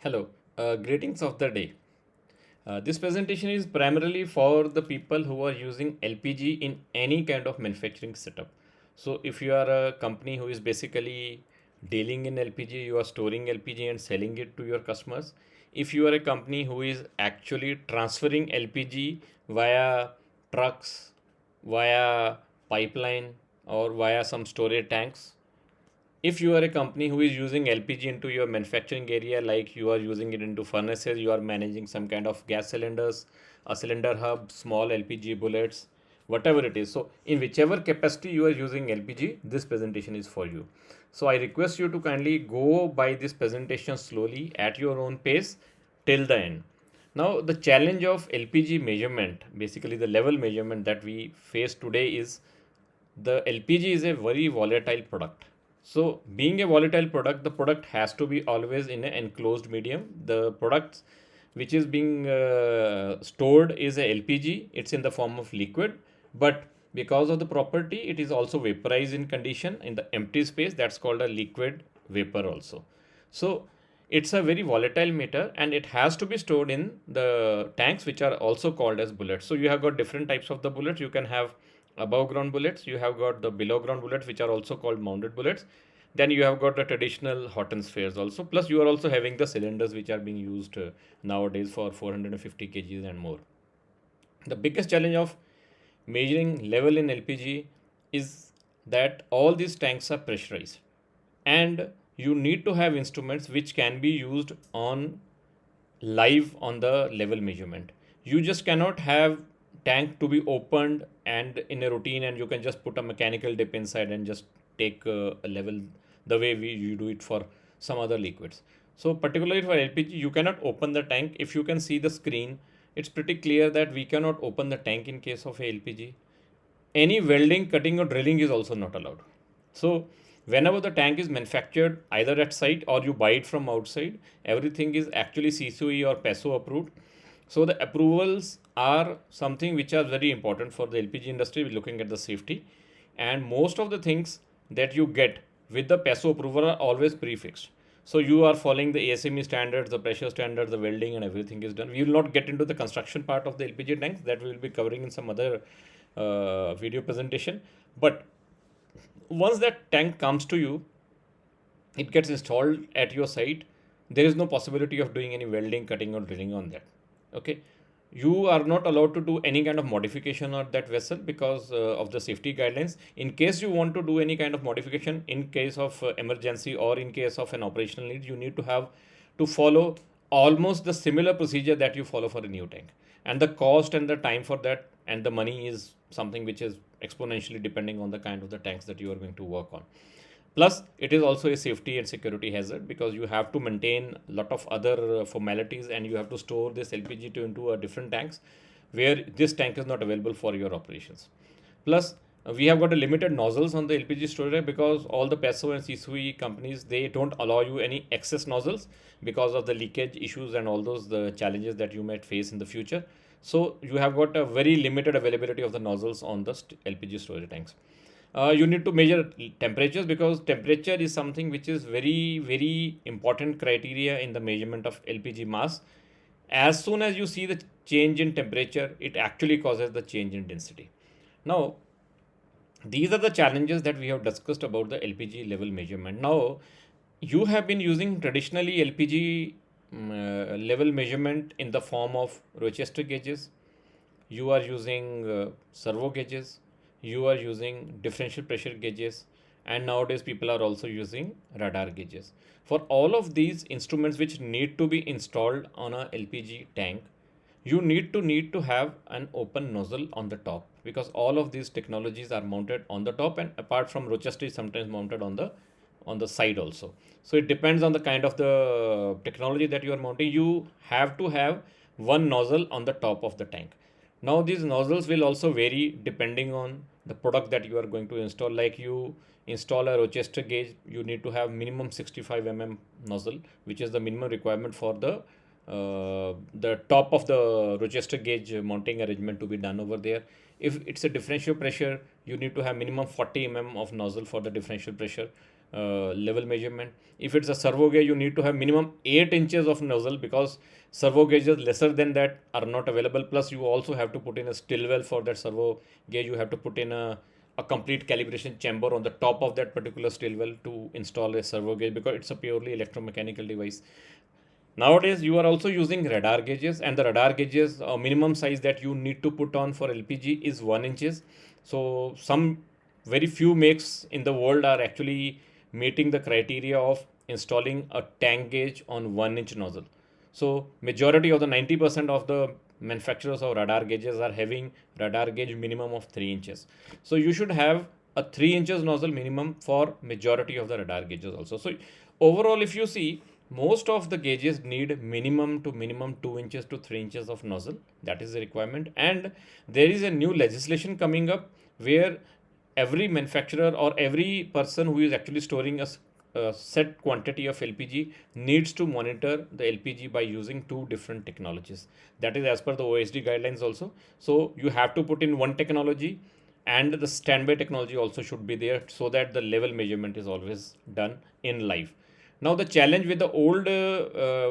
Hello, greetings of the day. This presentation is primarily for the people who are using LPG in any kind of manufacturing setup. So, if you are a company who is basically dealing in LPG, you are storing LPG and selling it to your customers. If you are a company who is actually transferring LPG via trucks, via pipeline, or via some storage tanks, if you are a company who is using LPG into your manufacturing area, like you are using it into furnaces, you are managing some kind of gas cylinders, a cylinder hub, small LPG bullets, whatever it is. So, in whichever capacity you are using LPG, this presentation is for you. So, I request you to kindly go by this presentation slowly at your own pace till the end. Now, the challenge of LPG measurement, basically the level measurement that we face today, is the LPG is a very volatile product. So, being a volatile product, the product has to be always in an enclosed medium. The product which is being stored is a LPG. It's in the form of liquid, but because of the property, it is also vaporized in condition in the empty space. That's called a liquid vapor also. So, it's a very volatile matter and it has to be stored in the tanks, which are also called as bullets. So, you have got different types of the bullets. You can have above ground bullets, you have got the below ground bullets, which are also called mounted bullets. Then you have got the traditional hot and spheres also. Plus, you are also having the cylinders which are being used nowadays for 450 kgs and more. The biggest challenge of measuring level in LPG is that all these tanks are pressurized and you need to have instruments which can be used on live on the level measurement. You just cannot have tank to be opened and in a routine and you can just put a mechanical dip inside and just take a level the way you do it for some other liquids. So particularly for LPG, you cannot open the tank. If you can see the screen, it's pretty clear that we cannot open the tank in case of a LPG. Any welding, cutting, or drilling is also not allowed. So, whenever the tank is manufactured either at site or you buy it from outside, everything is actually CCOE or PESO approved. So, the approvals are something which are very important for the LPG industry, looking at the safety. And most of the things that you get with the PESO approval are always prefixed. So you are following the ASME standards, the pressure standards, the welding, and everything is done. We will not get into the construction part of the LPG tanks that we will be covering in some other video presentation. But once that tank comes to you, it gets installed at your site. There is no possibility of doing any welding, cutting, or drilling on that. Okay, you are not allowed to do any kind of modification on that vessel because of the safety guidelines. In case you want to do any kind of modification in case of emergency or in case of an operational need, you need to have to follow almost the similar procedure that you follow for a new tank, and the cost and the time for that and the money is something which is exponentially depending on the kind of the tanks that you are going to work on. Plus, it is also a safety and security hazard because you have to maintain a lot of other formalities and you have to store this LPG into a different tanks where this tank is not available for your operations. Plus, we have got a limited nozzles on the LPG storage because all the PESO and CSUE companies, they don't allow you any excess nozzles because of the leakage issues and all those the challenges that you might face in the future. So you have got a very limited availability of the nozzles on the LPG storage tanks. You need to measure temperatures because temperature is something which is very important criteria in the measurement of LPG mass. As soon as you see the change in temperature, it actually causes the change in density. Now, these are the challenges that we have discussed about the LPG level measurement. Now, you have been using traditionally LPG level measurement in the form of Rochester gauges. You are using servo gauges. You are using differential pressure gauges, and nowadays people are also using radar gauges. For all of these instruments which need to be installed on a LPG tank, you need to have an open nozzle on the top because all of these technologies are mounted on the top, and apart from Rochester is sometimes mounted on the side also. So it depends on the kind of the technology that you are mounting. You have to have one nozzle on the top of the tank. Now these nozzles will also vary depending on the product that you are going to install. Like you install a Rochester gauge, you need to have minimum 65 nozzle, which is the minimum requirement for the top of the Rochester gauge mounting arrangement to be done over there. If it's a differential pressure, you need to have minimum 40 of nozzle for the differential pressure. level measurement. If it's a servo gauge, you need to have minimum 8 inches of nozzle, because servo gauges lesser than that are not available. Plus, you also have to put in a still well for that servo gauge. You have to put in a complete calibration chamber on the top of that particular still well to install a servo gauge, because it's a purely electromechanical device. Nowadays, you are also using radar gauges, and the radar gauges minimum size that you need to put on for LPG is 1 inches. So some very few makes in the world are actually meeting the criteria of installing a tank gauge on 1 inch nozzle. So majority of the 90% of the manufacturers of radar gauges are having radar gauge minimum of 3 inches. So you should have a 3 inches nozzle minimum for majority of the radar gauges also. So overall, if you see, most of the gauges need minimum to minimum 2 inches to 3 inches of nozzle. That is the requirement. And there is a new legislation coming up where every manufacturer or every person who is actually storing a set quantity of LPG needs to monitor the LPG by using two different technologies. That is as per the OSD guidelines also. So you have to put in one technology, and the standby technology also should be there, so that the level measurement is always done in live. Now the challenge with the old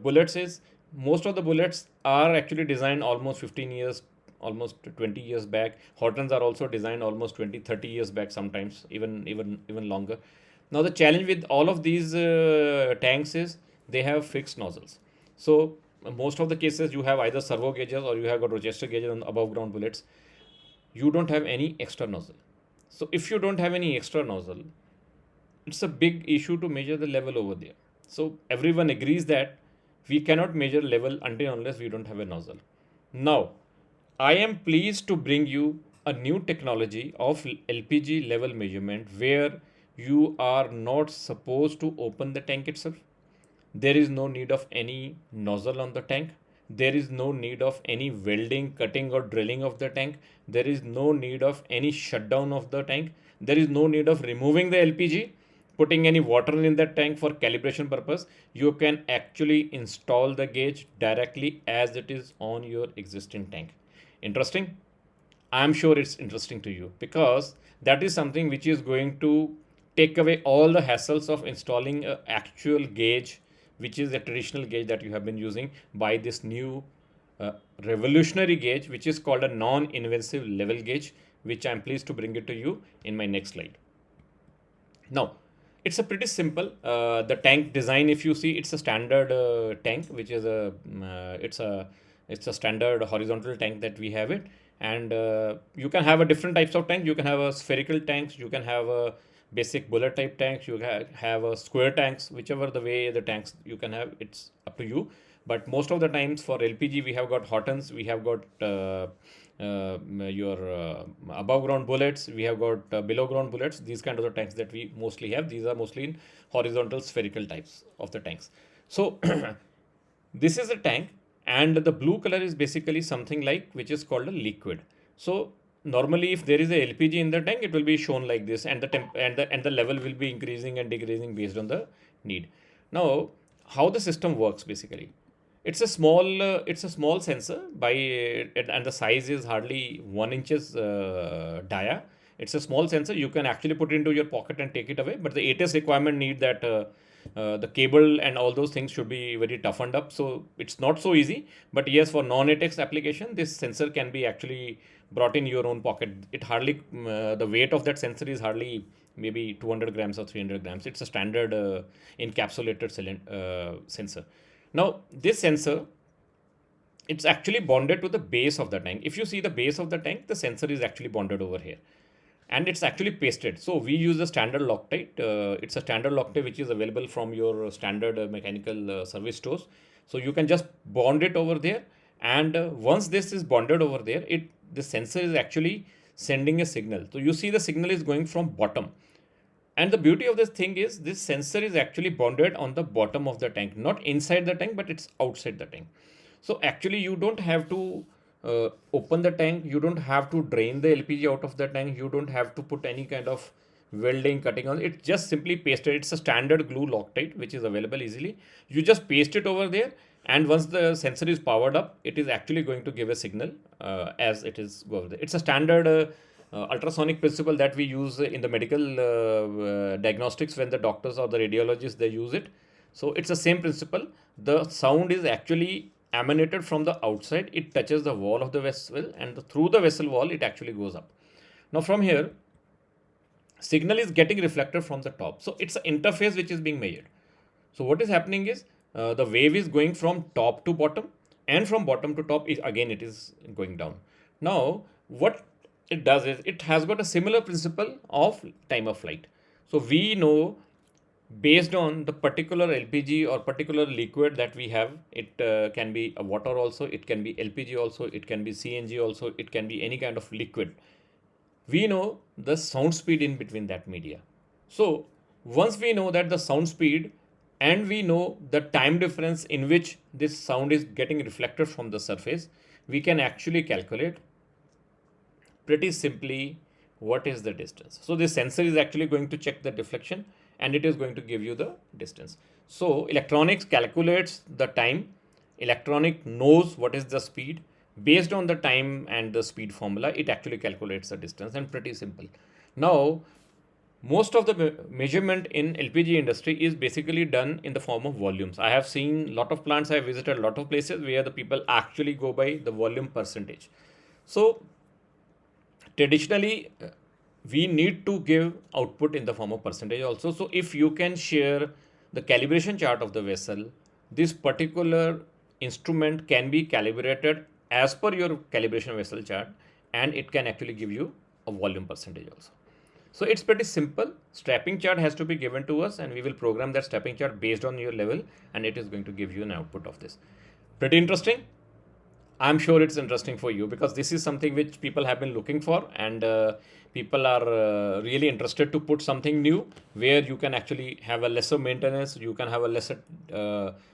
bullets is, most of the bullets are actually designed almost 15 years, almost 20 years back. Hortons are also designed almost 20, 30 years back, sometimes even longer. Now the challenge with all of these tanks is they have fixed nozzles. So most of the cases you have either servo gauges or you have got Rochester gauges on above ground bullets. You don't have any extra nozzle. So if you don't have any extra nozzle, it's a big issue to measure the level over there. So everyone agrees that we cannot measure level until unless we don't have a nozzle. Now, I am pleased to bring you a new technology of LPG level measurement where you are not supposed to open the tank itself. There is no need of any nozzle on the tank. There is no need of any welding, cutting, or drilling of the tank. There is no need of any shutdown of the tank. There is no need of removing the LPG, putting any water in that tank for calibration purpose. You can actually install the gauge directly as it is on your existing tank. Interesting? I'm sure it's interesting to you, because that is something which is going to take away all the hassles of installing an actual gauge, which is a traditional gauge that you have been using, by this new uh, revolutionary gauge, which is called a non-invasive level gauge, which I'm pleased to bring it to you in my next slide. Now, it's a pretty simple. The tank design, if you see, it's a standard tank, which is it's a standard horizontal tank that we have it. And you can have a different types of tank. You can have a spherical tanks. You can have a basic bullet type tanks. You have a square tanks, whichever the way the tanks you can have. It's up to you. But most of the times for LPG, we have got Hortons, we have got your above ground bullets, we have got below ground bullets. These kind of the tanks that we mostly have. These are mostly in horizontal spherical types of the tanks. So this is a tank, and the blue color is basically something like which is called a liquid. So normally, if there is a LPG in the tank, it will be shown like this, and the the level will be increasing and decreasing based on the need. Now, how the system works basically? It's a small sensor by and the size is hardly 1 inches dia. It's a small sensor. You can actually put it into your pocket and take it away. But the ATS requirement need that the cable and all those things should be very toughened up. So it's not so easy. But yes, for non-ATEX application, this sensor can be actually brought in your own pocket. It hardly the weight of that sensor is hardly maybe 200 grams or 300 grams. It's a standard encapsulated sensor. Now, this sensor, it's actually bonded to the base of the tank. If you see the base of the tank, the sensor is actually bonded over here. And it's actually pasted. So we use a standard Loctite. It's a standard Loctite which is available from your standard mechanical service stores. So you can just bond it over there. And once this is bonded over there, the sensor is actually sending a signal. So you see the signal is going from bottom. And the beauty of this thing is this sensor is actually bonded on the bottom of the tank, not inside the tank, but it's outside the tank. So actually you don't have to open the tank. You don't have to drain the LPG out of the tank. You don't have to put any kind of welding, cutting on. It's just simply pasted. It's a standard glue Loctite, which is available easily. You just paste it over there. And once the sensor is powered up, it is actually going to give a signal as it is go over there. It's a standard ultrasonic principle that we use in the medical diagnostics when the doctors or the radiologists they use it. So it's the same principle. The sound is actually emanated from the outside. It touches the wall of the vessel, and through the vessel wall it actually goes up. Now from here, signal is getting reflected from the top. So it's an interface which is being measured. So what is happening is the wave is going from top to bottom, and from bottom to top is again it is going down. Now what it does is it has got a similar principle of time of flight. So we know based on the particular LPG or particular liquid that we have, it can be a water also, it can be LPG also, it can be CNG also, it can be any kind of liquid. We know the sound speed in between that media. So once we know that the sound speed and we know the time difference in which this sound is getting reflected from the surface, we can actually calculate pretty simply what is the distance. So this sensor is actually going to check the deflection and it is going to give you the distance. So electronics calculates the time, electronic knows what is the speed. Based on the time and the speed formula, it actually calculates the distance, and pretty simple. Now most of the measurement in LPG industry is basically done in the form of volumes. I have seen a lot of plants, I have visited a lot of places where the people actually go by the volume percentage. So traditionally, we need to give output in the form of percentage also. So if you can share the calibration chart of the vessel, this particular instrument can be calibrated as per your calibration vessel chart, and it can actually give you a volume percentage also. So it's pretty simple. Strapping chart has to be given to us, and we will program that strapping chart based on your level, and it is going to give you an output of this. Pretty interesting. I'm sure it's interesting for you because this is something which people have been looking for, and people are really interested to put something new where you can actually have a lesser maintenance, you can have a lesser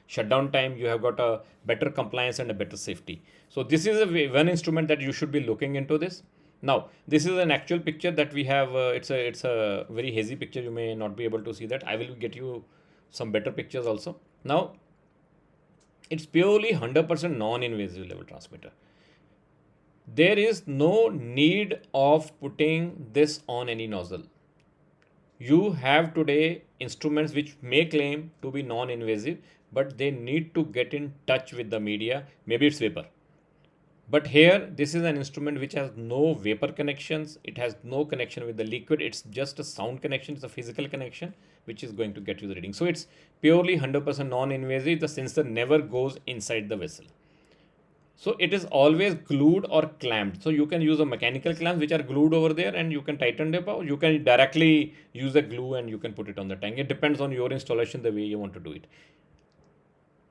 shutdown time, you have got a better compliance and a better safety. So this is one instrument that you should be looking into this. Now this is an actual picture that we have. It's a very hazy picture. You may not be able to see that. I will get you some better pictures also. Now it's purely 100% non-invasive level transmitter. There is no need of putting this on any nozzle. You have today instruments which may claim to be non-invasive, but they need to get in touch with the media. Maybe it's vapor. But here, this is an instrument which has no vapor connections. It has no connection with the liquid. It's just a sound connection. It's a physical connection which is going to get you the reading. So it's purely 100% non-invasive. The sensor never goes inside the vessel. So it is always glued or clamped. So you can use a mechanical clamps which are glued over there, and you can tighten them, or you can directly use a glue and you can put it on the tank. It depends on your installation, the way you want to do it.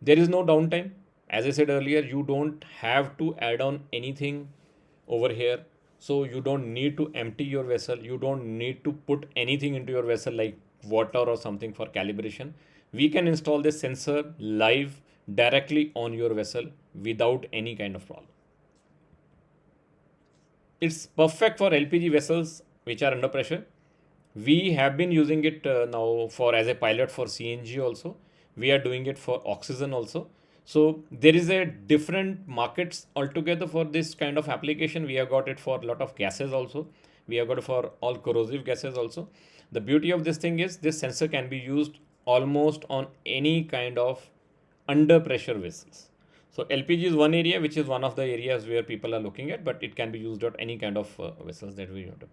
There is no downtime. As I said earlier, you don't have to add on anything over here. So you don't need to empty your vessel. You don't need to put anything into your vessel like water or something for calibration. We can install this sensor live directly on your vessel without any kind of problem. It's perfect for LPG vessels which are under pressure. We have been using it now for as a pilot for CNG also. We are doing it for oxygen also. So there is a different markets altogether for this kind of application. We have got it for a lot of gases also. We have got it for all corrosive gases also. The beauty of this thing is this sensor can be used almost on any kind of under pressure vessels. So LPG is one area which is one of the areas where people are looking at, but it can be used on any kind of vessels that we want to.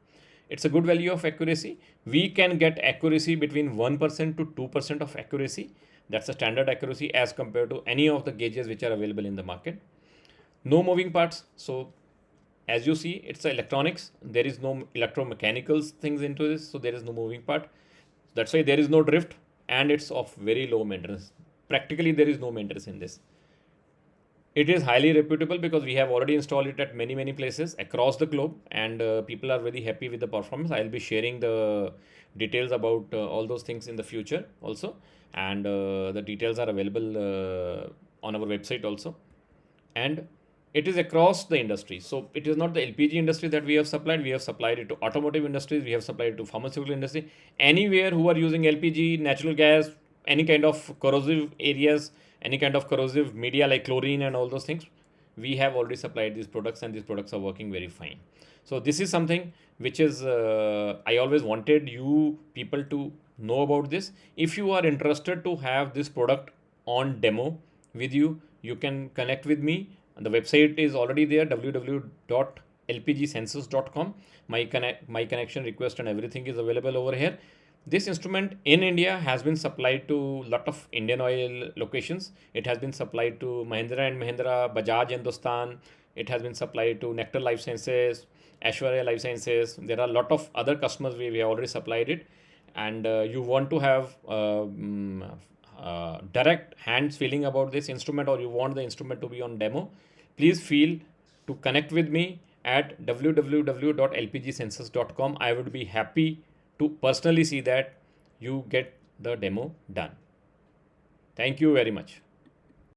It's a good value of accuracy. We can get accuracy between 1% to 2% of accuracy. That's a standard accuracy as compared to any of the gauges which are available in the market. No moving parts. So as you see, it's electronics. There is no electromechanical things into this. So there is no moving part. That's why there is no drift, and it's of very low maintenance. Practically there is no maintenance in this. It is highly reputable because we have already installed it at many places across the globe, and people are very happy with the performance. I'll be sharing the details about all those things in the future also, and the details are available on our website also. And it is across the industry. So it is not the LPG industry that we have supplied. We have supplied it to automotive industries. We have supplied it to pharmaceutical industry. Anywhere who are using LPG, natural gas, any kind of corrosive areas, any kind of corrosive media like chlorine and all those things, we have already supplied these products and these products are working very fine. So this is something which is I always wanted you people to know about this. If you are interested to have this product on demo with you, you can connect with me. The website is already there, www.lpgsensors.com. My connection request and everything is available over here. This instrument in India has been supplied to a lot of Indian oil locations. It has been supplied to Mahindra and Mahindra, Bajaj Hindustan. It has been supplied to Nectar Life Sciences, Ashwarya Life Sciences. There are a lot of other customers we have already supplied it. And you want to have direct hands feeling about this instrument, or you want the instrument to be on demo, please feel to connect with me at www.lpgsensors.com. I would be happy to personally see that you get the demo done. Thank you very much.